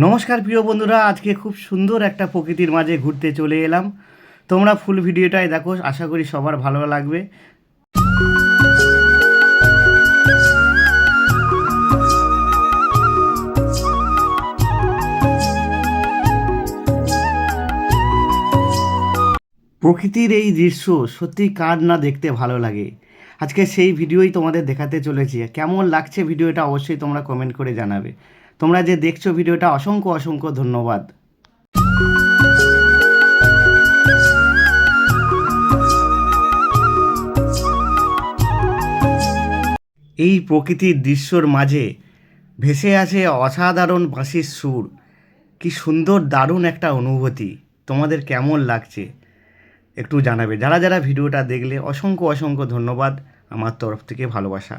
নমস্কার প্রিয় বন্ধুরা, আজকে খুব সুন্দর একটা প্রকৃতির মাঝে ঘুরতে চলে এলাম। তোমরা ফুল ভিডিওটাই দেখো, আশা করি সবার ভালো লাগবে। প্রকৃতির এই দৃশ্য সত্যি কার না দেখতে ভালো লাগে। আজকে সেই ভিডিওই তোমাদের দেখাতে চলেছি। কেমন লাগছে ভিডিওটা অবশ্যই তোমরা কমেন্ট করে জানাবে। তোমরা যে দেখছো ভিডিওটা, অসংখ্য অসংখ্য ধন্যবাদ। এই প্রকৃতির দৃশ্যর মাঝে ভেসে আছে অসাধারণ বাঁশির সুর। কি সুন্দর, দারুণ একটা অনুভূতি। তোমাদের কেমন লাগছে একটু জানাবে। যারা যারা ভিডিওটা দেখলে অসংখ্য অসংখ্য ধন্যবাদ। আমার তরফ থেকে ভালোবাসা।